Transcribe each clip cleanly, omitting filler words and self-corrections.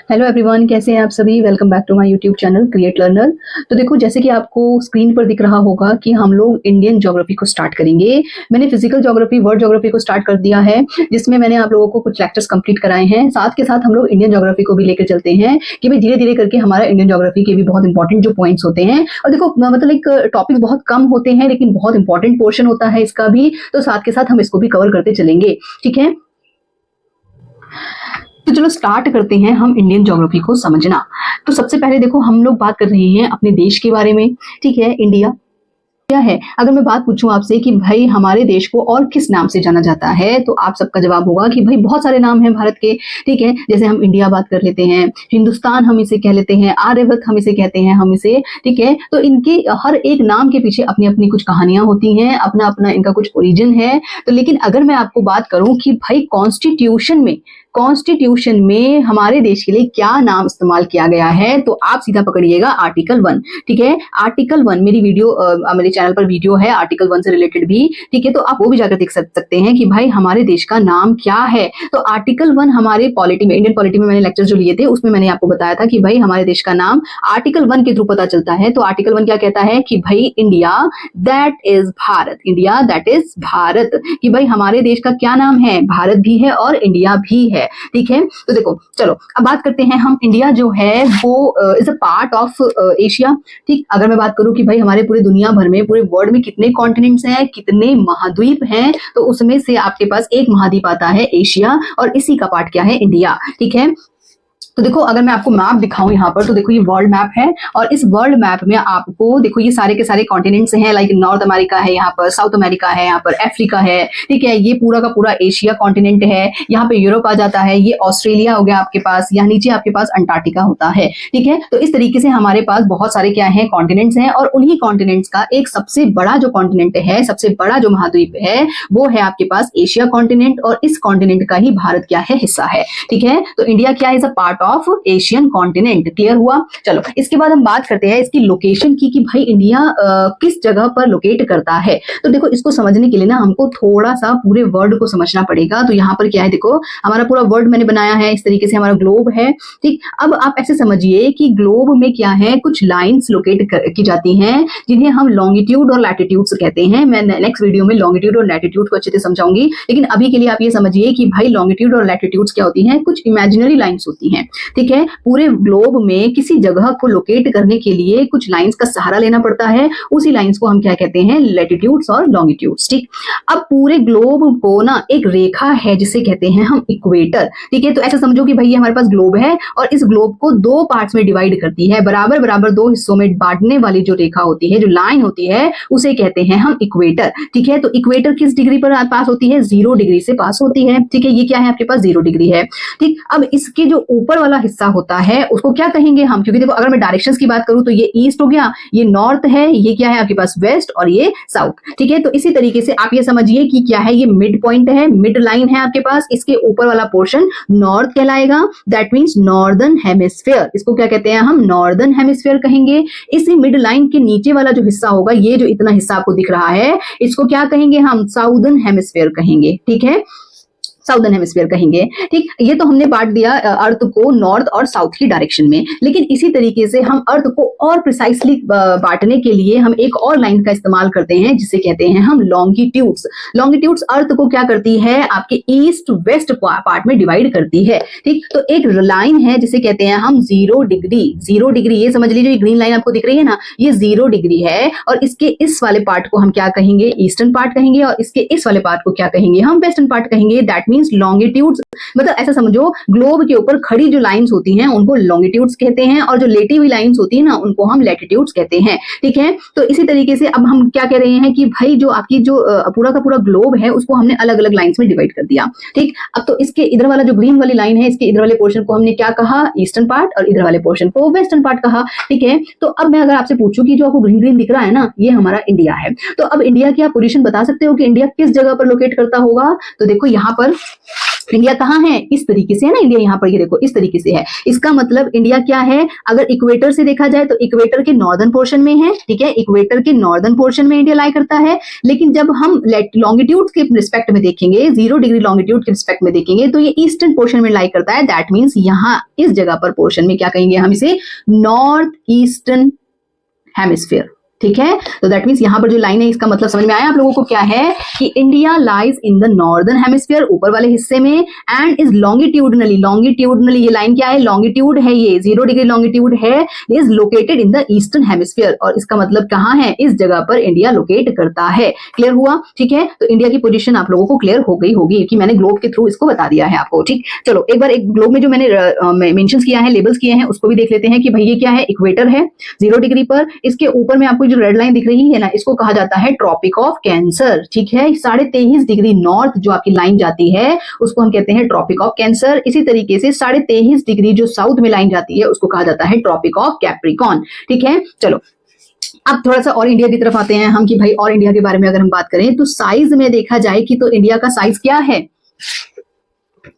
Hello everyone, कैसे हैं आप सभी। Welcome back to my YouTube channel create learner. तो देखो, जैसे कि आपको स्क्रीन पर दिख रहा होगा कि हम लोग इंडियन ज्योग्राफी को स्टार्ट करेंगे। मैंने फिजिकल ज्योग्राफी, वर्ल्ड ज्योग्राफी को स्टार्ट कर दिया है, जिसमें मैंने आप लोगों को कुछ लेक्चर्स कंप्लीट कराए हैं। साथ के साथ हम लोग इंडियन ज्योग्राफी को भी लेकर चलते हैं कि भाई धीरे धीरे करके हमारा इंडियन ज्योग्राफी के भी बहुत इंपॉर्टेंट जो पॉइंट्स होते हैं। और देखो, मतलब एक टॉपिक बहुत कम होते हैं लेकिन बहुत इंपॉर्टेंट पोर्शन होता है इसका भी, तो साथ के साथ हम इसको भी कवर करते चलेंगे। ठीक है, तो चलो स्टार्ट करते हैं हम इंडियन ज्योग्राफी को समझना। तो सबसे पहले देखो, हम लोग बात कर रहे हैं अपने देश के बारे में। ठीक है, इंडिया क्या है। अगर मैं बात पूछूं आपसे कि भाई हमारे देश को और किस नाम से जाना जाता है, तो आप सबका जवाब होगा कि भाई बहुत सारे नाम हैं भारत के। ठीक है, जैसे हम इंडिया बात कर लेते हैं, हिंदुस्तान हम इसे कह लेते हैं, आर्यभट्ट हम इसे कहते हैं, हम इसे। ठीक है, तो इनके हर एक नाम के पीछे अपनी अपनी कुछ कहानियां होती हैं, अपना अपना इनका कुछ ओरिजिन है। तो लेकिन अगर मैं आपको बात करूं कि भाई कॉन्स्टिट्यूशन में हमारे देश के लिए क्या नाम इस्तेमाल किया गया है, तो आप सीधा पकड़िएगा आर्टिकल 1। ठीक है, आर्टिकल 1 मेरी मेरे चैनल पर वीडियो है आर्टिकल 1 से रिलेटेड भी। ठीक है, तो आप वो भी जाकर देख सकते हैं कि भाई हमारे देश का नाम क्या है। तो आर्टिकल 1 हमारे पॉलिटी में, इंडियन पॉलिटी में मैंने लेक्चर जो लिए थे उसमें मैंने आपको बताया था कि भाई हमारे देश का नाम आर्टिकल 1 के थ्रू पता चलता है। तो आर्टिकल 1 क्या कहता है कि भाई India that is Bharat, India that is Bharat, कि भाई हमारे देश का क्या नाम है, भारत भी है और इंडिया भी है। ठीक है, तो देखो चलो अब बात करते हैं हम। इंडिया जो है वो is a part of Asia. ठीक, अगर मैं बात करूं कि भाई हमारे पूरे दुनिया भर में, पूरे वर्ल्ड में कितने कॉन्टिनेंट्स हैं, कितने महाद्वीप हैं, तो उसमें से आपके पास एक महाद्वीप आता है एशिया, और इसी का पार्ट क्या है, इंडिया। ठीक है, तो देखो अगर मैं आपको मैप दिखाऊं यहाँ पर, तो देखो ये वर्ल्ड मैप है, और इस वर्ल्ड मैप में आपको देखो ये सारे के सारे कॉन्टिनेंट्स हैं। लाइक नॉर्थ अमेरिका है, यहाँ पर साउथ अमेरिका है, यहाँ पर अफ्रीका है। ठीक है, ये पूरा का पूरा एशिया कॉन्टिनेंट है। यहाँ पे यूरोप आ जाता है, ये ऑस्ट्रेलिया हो गया आपके पास, यहाँ नीचे आपके पास अंटार्कटिका होता है। ठीक है, तो इस तरीके से हमारे पास बहुत सारे क्या है, कॉन्टिनेंट्स हैं, और उन्हीं कॉन्टिनेंट्स का एक सबसे बड़ा जो कॉन्टिनेंट है, सबसे बड़ा जो महाद्वीप है, वो है आपके पास एशिया कॉन्टिनेंट, और इस कॉन्टिनेंट का ही भारत क्या है, हिस्सा है। ठीक है, तो इंडिया क्या है, is a part of Asian continent. Clear हुआ। चलो इसके बाद हम बात करते हैं इसकी लोकेशन की, कि भाई इंडिया किस जगह पर लोकेट करता है। तो देखो इसको समझने के लिए ना हमको थोड़ा सा पूरे वर्ल्ड को समझना पड़ेगा। तो यहाँ पर क्या है, देखो हमारा पूरा वर्ल्ड मैंने बनाया है, इस तरीके से हमारा ग्लोब है। ठीक, अब आप ऐसे समझिए कि ग्लोब में क्या है, कुछ लाइंस लोकेट की जाती हैं, जिन्हें हम लॉन्गिट्यूड और लैटिट्यूड्स कहते हैं। मैं नेक्स्ट वीडियो में लॉन्गिट्यूड और लैटिट्यूड को अच्छे से समझाऊंगी, लेकिन अभी के लिए आप ये समझिए कि भाई लॉन्गिट्यूड और लैटिट्यूड्स क्या होती हैं, कुछ इमेजिनरी लाइंस होती हैं। ठीक है, पूरे ग्लोब में किसी जगह को लोकेट करने के लिए कुछ लाइंस का सहारा लेना पड़ता है। उसी लाइंस को हम क्या कहते हैं, लैटिट्यूड्स और लॉन्गिट्यूड्स। ठीक, अब पूरे ग्लोब को ना एक रेखा है जिसे कहते हैं हम इक्वेटर। ठीक है, तो ऐसा समझो कि भाई ये हमारे पास ग्लोब है, और इस ग्लोब को दो पार्ट्स में डिवाइड करती है, बराबर बराबर दो हिस्सों में बांटने वाली जो रेखा होती है, जो लाइन होती है, उसे कहते हैं हम इक्वेटर। ठीक है, तो इक्वेटर किस डिग्री पर पास होती है, 0 डिग्री से पास होती है। ठीक है, ये क्या है आपके पास, 0 डिग्री है। ठीक, अब इसके जो ऊपर वाला हिस्सा होता है उसको क्या कहेंगे हम, क्योंकि देखो अगर मैं डायरेक्शंस की बात करूं तो ये ईस्ट हो गया, ये नॉर्थ है, ये क्या है आपके पास वेस्ट, और ये साउथ। ठीक है, तो इसी तरीके से आप ये समझिए कि क्या है, ये मिड पॉइंट है, मिड लाइन है आपके पास, इसके ऊपर वाला पोर्शन नॉर्थ कहलाएगा। दैट मींस नॉर्दर्न हेमिस्फीयर, इसको क्या कहते हैं हम, नॉर्दर्न हेमिस्फीयर कहेंगे। इसी मिड लाइन के नीचे वाला जो हिस्सा होगा, ये जो इतना हिस्सा आपको दिख रहा है, इसको क्या कहेंगे हम, साउदर्न हेमिस्फीयर कहेंगे। ठीक है, साउदर्न हेमिस्फीयर कहेंगे। ठीक, ये तो हमने बांट दिया अर्थ को नॉर्थ और साउथ की डायरेक्शन में, लेकिन इसी तरीके से हम अर्थ को और प्रिसाइसली बांटने के लिए हम एक और लाइन का इस्तेमाल करते हैं, जिसे कहते हैं हम लॉन्गिट्यूड्स। लॉन्गिट्यूड्स अर्थ को क्या करती है, आपके ईस्ट वेस्ट पार्ट में डिवाइड करती है। ठीक, तो एक लाइन है जिसे कहते हैं हम 0 डिग्री। 0 डिग्री, ये समझ लीजिए, ग्रीन लाइन आपको दिख रही है ना, ये 0 डिग्री है, और इसके इस वाले पार्ट को हम क्या कहेंगे, ईस्टर्न पार्ट कहेंगे, और इसके इस वाले पार्ट को क्या कहेंगे, हम वेस्टर्न पार्ट कहेंगे। दैट मींस लॉन्गिट्यूड्स, मतलब ऐसा समझो ग्लोब के ऊपर खड़ी जो लाइंस होती हैं उनको लॉन्गिट्यूड्स कहते हैं, और जो लेटी हुई लाइंस होती है ना उनको हम लैटिट्यूड्स कहते हैं। ठीक है, तो इसी तरीके से अब हम क्या कह रहे हैं कि भाई जो आपकी जो पूरा का पूरा ग्लोब है उसको हमने अलग अलग लाइंस में डिवाइड कर दिया। ठीक, अब तो इसके इधर वाला जो ग्रीन वाली लाइन है, इसके इधर वाले पोर्शन को हमने क्या कहा, ईस्टर्न पार्ट, और इधर वाले पोर्शन को वेस्टर्न पार्ट कहा। ठीक है, तो अब मैं अगर आपसे पूछूं कि जो आपको ग्रीन ग्रीन दिख रहा है ना, ये हमारा इंडिया है। तो अब इंडिया की आप पोजीशन बता सकते हो कि इंडिया किस जगह पर लोकेट करता होगा। तो देखो यहाँ पर इंडिया कहाँ है, इस तरीके से है ना, इंडिया यहाँ पर ये देखो इस तरीके से है। इसका मतलब इंडिया क्या है, अगर इक्वेटर से देखा जाए तो इक्वेटर के नॉर्दर्न पोर्शन में है, ठीक है, इक्वेटर के नॉर्दर्न पोर्शन में इंडिया लाई करता है। लेकिन जब हम लॉन्गिट्यूड के रिस्पेक्ट में देखेंगे, 0 डिग्री लॉन्गिट्यूड के रिस्पेक्ट में देखेंगे तो ये ईस्टर्न पोर्शन में लाई करता है। दैट मीन्स यहाँ इस जगह पर पोर्शन में क्या कहेंगे हम इसे, नॉर्थ ईस्टर्न हेमिस्फीयर, ठीक है। तो दैट मीन्स यहां पर जो लाइन है इसका मतलब समझ में आया आप लोगों को क्या है कि India lies in the northern hemisphere, ऊपर वाले हिस्से में, एंड इज लॉन्गिट्यूडनली ये लाइन क्या है, लॉन्गिट्यूड है, ये 0 डिग्री लॉन्गिट्यूड है, is located in the eastern hemisphere. और इसका मतलब कहां है, इस जगह पर इंडिया लोकेट करता है। क्लियर हुआ, ठीक है। तो इंडिया की पोजीशन आप लोगों को क्लियर हो गई होगी कि मैंने ग्लोब के थ्रू इसको बता दिया है आपको, ठीक। चलो एक बार एक ग्लोब में जो मैंने मेंशन किया है, लेबल्स किए हैं, उसको भी देख लेते हैं कि भाई ये क्या है, इक्वेटर है 0 डिग्री पर, इसके ऊपर में आपको जो रेड लाइन दिख रही है ना, इसको कहा जाता है ट्रॉपिक ऑफ कैंसर, ठीक है। 23.5 डिग्री नॉर्थ जो आपकी लाइन जाती है उसको हम कहते हैं ट्रॉपिक ऑफ कैंसर। इसी तरीके से 23.5 डिग्री जो साउथ में लाइन जाती है उसको कहा जाता है ट्रॉपिक ऑफ कैप्रिकॉर्न, ठीक है। चलो अब थोड़ा सा और इंडिया की तरफ आते हैं हम कि भाई और इंडिया के बारे में अगर हम बात करें तो साइज में देखा जाए कि तो इंडिया का साइज क्या है,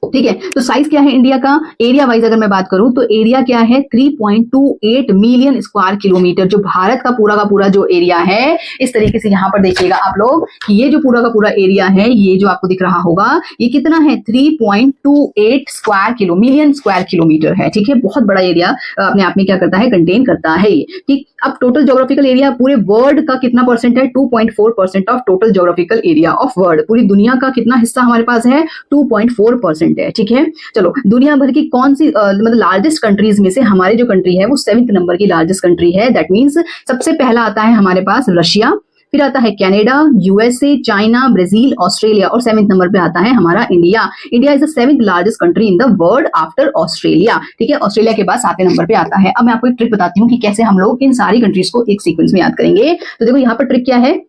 ठीक है। तो साइज क्या है इंडिया का, एरिया वाइज अगर मैं बात करूं तो एरिया क्या है, 3.28 मिलियन स्क्वायर किलोमीटर, जो भारत का पूरा जो एरिया है। इस तरीके से यहां पर देखिएगा आप लोग कि ये जो पूरा का पूरा एरिया है, ये जो आपको दिख रहा होगा, ये कितना है, 3.28 मिलियन स्क्वायर किलोमीटर है, ठीक है। बहुत बड़ा एरिया अपने आप में क्या करता है, कंटेन करता है ये, ठीक। अब टोटल ज्योग्राफिकल एरिया पूरे वर्ल्ड का कितना परसेंट है, 2.4% of total geographical area of world. पूरी दुनिया का कितना हिस्सा हमारे पास है, 2.4% है, ठीक है। चलो दुनिया भर की कौन सी मतलब लार्जेस्ट कंट्रीज में से हमारी जो कंट्री है वो 7th नंबर की लार्जेस्ट कंट्री है। दैट मींस सबसे पहला आता है हमारे पास रशिया, फिर आता है Canada, USA, China, Brazil, Australia, और 7th नंबर पे आता है हमारा India. India is the 7th largest country in the world after Australia, ठीक है। ऑस्ट्रेलिया के बाद 7वें नंबर पे आता है। अब मैं आपको एक ट्रिक बताती हूँ कि कैसे हम लोग इन सारी कंट्रीज को एक सीक्वेंस में याद करेंगे। तो देखो यहाँ पर ट्रिक क्या है,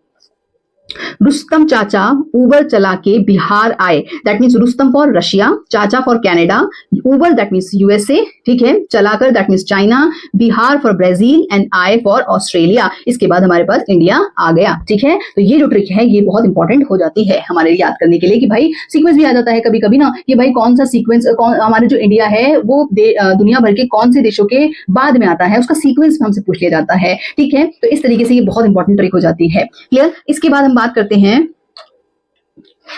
रुस्तम चाचा उबर चला के बिहार आए, that means Rustam for Russia, चाचा फॉर कनाडा, उबर दैट मीन्स यूएसए, ठीक है, चलाकर that means China, Bihar for Brazil and आए फॉर ऑस्ट्रेलिया। इसके बाद हमारे पास इंडिया आ गया, ठीक है। तो ये जो ट्रिक है ये बहुत इंपॉर्टेंट हो जाती है हमारे याद करने के लिए कि भाई सीक्वेंस भी आ जाता है कभी कभी ना, कि भाई कौन सा सीक्वेंस, हमारे जो इंडिया है वो दुनिया भर के कौन से देशों के बाद में आता है, उसका सीक्वेंस हमसे पूछ लिया जाता है, ठीक है। तो इस तरीके से ये बहुत इंपॉर्टेंट ट्रिक हो जाती है। क्लियर। इसके बाद हम बात करते हैं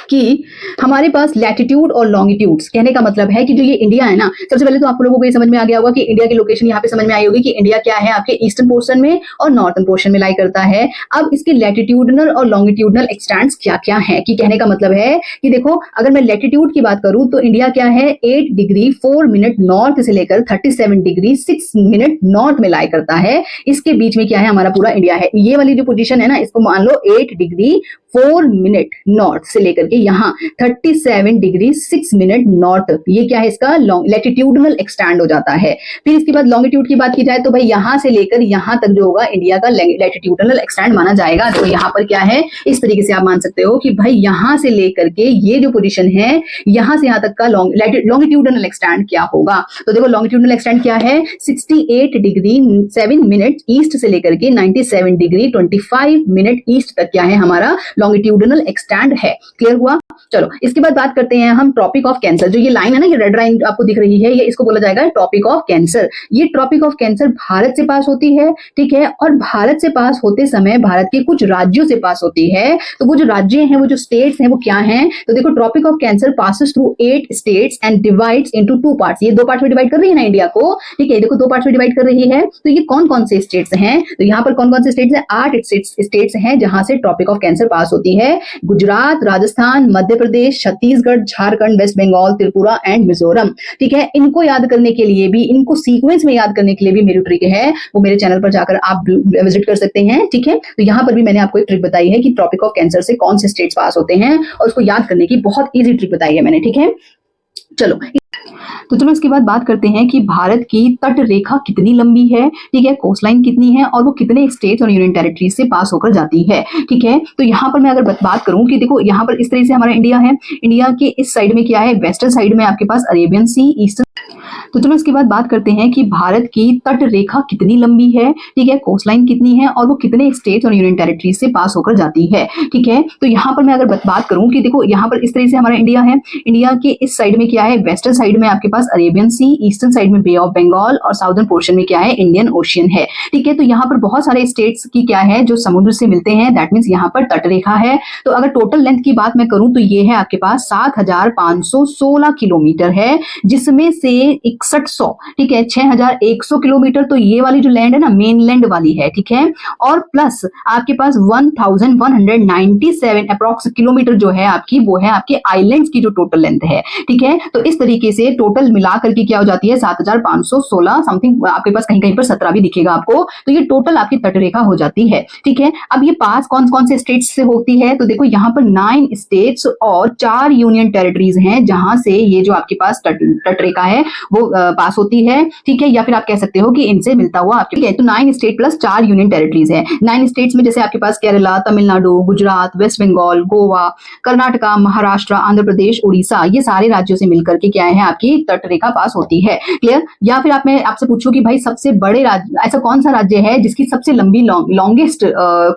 कि हमारे पास लैटिट्यूड और लॉन्गिट्यूड्स, कहने का मतलब है कि जो ये इंडिया है ना, सबसे पहले तो आप लोगों को ये समझ में आ गया होगा कि इंडिया की लोकेशन यहाँ पे समझ में आई होगी कि इंडिया क्या है, आपके ईस्टर्न पोर्शन में और नॉर्थन पोर्शन में लाई करता है। अब इसके लैटिट्यूडनल और लॉन्गिट्यूडनल एक्सटेंट्स क्या क्या है, कि कहने का मतलब है कि देखो अगर मैं लैटिट्यूड की बात करूं तो इंडिया क्या है, 8 डिग्री 4 मिनट नॉर्थ से लेकर 37 डिग्री 6 मिनट नॉर्थ में लाई करता है। इसके बीच में क्या है, हमारा पूरा इंडिया है। ये वाली जो पोजीशन है ना, इसको मान लो 8 डिग्री 4 मिनट नॉर्थ से लेकर के यहाँ 37 डिग्री 6 मिनट नॉर्थ, ये क्या है, इसका लैटिट्यूडनल एक्सटेंड हो जाता है। फिर इसके बाद लॉन्गिट्यूड की बात की जाए तो भाई यहां से लेकर यहां तक जो होगा इंडिया का लैटिट्यूडनल एक्सटेंड माना जाएगा। तो यहाँ पर क्या है, इस तरीके से आप मान सकते हो कि भाई यहां से लेकर के ये जो पोजीशन है, यहां से यहां तक का लॉन्गिट्यूडनल एक्सटेंड क्या होगा। तो देखो लॉन्गिट्यूडनल एक्सटेंड क्या है, 68 डिग्री 7 मिनट ईस्ट से लेकर के 97 डिग्री 25 मिनट ईस्ट तक क्या है, हमारा लॉन्गिट्यूडनल एक्सटेंड है। क्लियर हुआ। चलो इसके बाद बात करते हैं हम ट्रॉपिक ऑफ कैंसर। जो ये लाइन है ना, ये रेड लाइन आपको दिख रही है, ये इसको बोला जाएगा ट्रॉपिक ऑफ कैंसर। ये ट्रॉपिक ऑफ कैंसर भारत से पास होती है, ठीक है। और भारत से पास होते समय भारत के कुछ राज्यों से पास होती है। तो वो जो राज्य हैं, वो जो स्टेट्स हैं, वो क्या हैं, तो देखो tropic of cancer passes through 8 states and divides into 2 parts. ये 2 पार्ट्स में डिवाइड कर रही है ना इंडिया को, ठीक है, देखो 2 पार्ट्स में डिवाइड कर रही है। तो ये कौन कौन से स्टेट्स हैं, तो यहाँ पर कौन कौन से स्टेट्स हैं, 8 स्टेट्स हैं जहां से ट्रॉपिक ऑफ कैंसर पास होती है। गुजरात, राजस्थान, मध्य प्रदेश, छत्तीसगढ़, झारखंड, वेस्ट बंगाल, त्रिपुरा एंड मिजोरम, ठीक है। इनको याद करने के लिए भी, इनको सीक्वेंस में याद करने के लिए भी मेरी ट्रिक है, वो मेरे चैनल पर जाकर आप विजिट कर सकते हैं, ठीक है। तो यहाँ पर भी मैंने आपको एक ट्रिक बताई है कि ट्रॉपिक ऑफ कैंसर से कौन से स्टेट्स पास होते हैं, और उसको याद करने की बहुत ईजी ट्रिक बताई है मैंने, ठीक है। चलो तो चलो इसके बाद बात करते हैं कि भारत की तट रेखा कितनी लंबी है, ठीक है, कोस्ट लाइन कितनी है और वो कितने स्टेट्स और यूनियन टेरिटरी से पास होकर जाती है, ठीक है। तो यहाँ पर मैं अगर बात करूं कि देखो यहाँ पर इस तरह से हमारा इंडिया है, इंडिया के इस साइड में क्या है, वेस्टर्न साइड में आपके पास अरेबियन सी, ईस्टर्न। तो चलो इसके बाद बात करते हैं कि भारत की तट रेखा कितनी लंबी है, ठीक है, कोस्ट लाइन कितनी है और वो कितने स्टेट्स और यूनियन टेरिटरी से पास होकर जाती है, ठीक है। तो यहाँ पर मैं अगर बात करूं कि देखो यहाँ पर इस तरह से हमारा इंडिया है, इंडिया के इस साइड में क्या है, वेस्टर्न साइड में आपके पास अरेबियन सी, ईस्टर्न साइड में बे ऑफ बंगाल और साउदर्न पोर्शन में क्या है, इंडियन ओशियन है, ठीक है। तो यहाँ पर बहुत सारे स्टेट्स की क्या है जो समुद्र से मिलते हैं, दैट मीन्स यहाँ पर तट रेखा है। तो अगर टोटल लेंथ की बात मैं करूं तो ये है आपके पास 7,516 किलोमीटर है, जिसमें से 6100, ठीक है, 6,100 किलोमीटर तो ये वाली जो लैंड है ना, मेन लैंड वाली है, ठीक है, और प्लस आपके पास 1,197 अप्रॉक्स किलोमीटर जो है आपकी, वो है आपके आइलैंड्स की जो टोटल लेंथ है, ठीक है। तो इस तरीके से टोटल मिलाकर के क्या हो जाती है, 7,516 समथिंग, आपके पास कहीं कहीं पर 17 भी दिखेगा आपको, तो ये टोटल आपकी तटरेखा हो जाती है, ठीक है। अब ये पास कौन कौन से स्टेट्स से होती है, तो देखो यहाँ पर 9 स्टेट्स और 4 यूनियन टेरिटरीज हैं जहां से ये जो आपके पास तटरेखा है वो पास होती है, ठीक है, या फिर आप कह सकते हो कि इनसे मिलता हुआ आपके, ठीक है। तो 9 स्टेट प्लस 4 यूनियन टेरिटरीज है। 9 स्टेट्स में जैसे आपके पास केरला, तमिलनाडु, गुजरात, वेस्ट बंगाल, गोवा, कर्नाटका, महाराष्ट्र, आंध्र प्रदेश, उड़ीसा, ये सारे राज्यों से मिलकर के क्या है आपकी तटरेखा पास होती है, क्लियर। या फिर मैं आपसे पूछूं कि भाई सबसे बड़े राज्य, ऐसा कौन सा राज्य है जिसकी सबसे लंबी लॉन्गेस्ट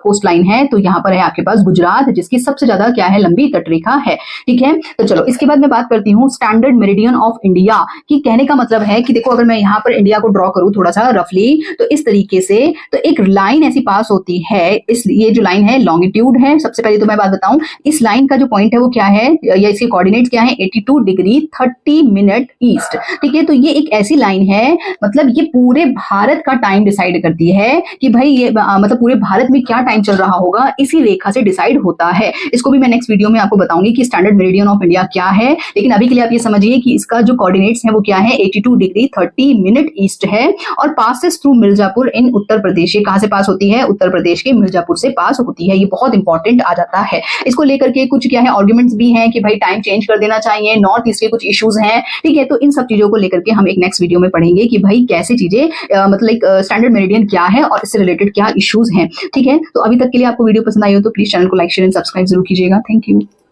कोस्ट लाइन है, तो यहाँ पर है आपके पास गुजरात, जिसकी सबसे ज्यादा क्या है, लंबी तटरेखा है, ठीक है। तो चलो इसके बाद मैं बात करती हूँ स्टैंडर्ड मेरिडियन ऑफ इंडिया की। कहने का मतलब है कि देखो अगर मैं यहाँ पर इंडिया को ड्रॉ करूं थोड़ा सा रफली, तो इस तरीके से तो एक लाइन ऐसी पास होती है, इस ये जो लाइन है लॉन्गिट्यूड है। सबसे पहले तो मैं बात बताऊं, इस लाइन का जो पॉइंट है वो क्या है, या इसके कोऑर्डिनेट्स क्या है, 82 डिग्री 30 मिनट ईस्ट, ठीक है। तो ये एक ऐसी लाइन है, मतलब ये पूरे भारत का टाइम डिसाइड करती है कि भाई ये मतलब पूरे भारत में क्या टाइम चल रहा होगा, इसी रेखा से डिसाइड होता है। इसको भी मैं नेक्स्ट वीडियो में आपको बताऊंगी कि स्टैंडर्ड मेरिडियन ऑफ इंडिया क्या है, लेकिन अभी के लिए आप ये समझिए कि इसका जो कोऑर्डिनेट्स है वो क्या है, 82 डिग्री 30 मिनट ईस्ट है और पासेस थ्रू मिर्जापुर इन उत्तर प्रदेश। कहां से पास होती है, उत्तर प्रदेश के मिर्जापुर से पास होती है। ये बहुत इंपॉर्टेंट आ जाता है। इसको लेकर के कुछ क्या है आर्ग्यूमेंट्स भी हैं कि भाई टाइम चेंज कर देना चाहिए, नॉर्थ ईस्ट के कुछ इश्यूज हैं, ठीक है। तो इन सब चीजों को लेकर के हम एक नेक्स्ट वीडियो में पढ़ेंगे कि भाई कैसे चीजें मतलब स्टैंडर्ड मेरिडियन क्या है और इससे रिलेटेड क्या इश्यूज हैं, ठीक है। तो अभी तक के लिए आपको वीडियो पसंद आई हो तो प्लीज चैनल को लाइक शेयर एंड सब्सक्राइब जरूर कीजिएगा। Thank you.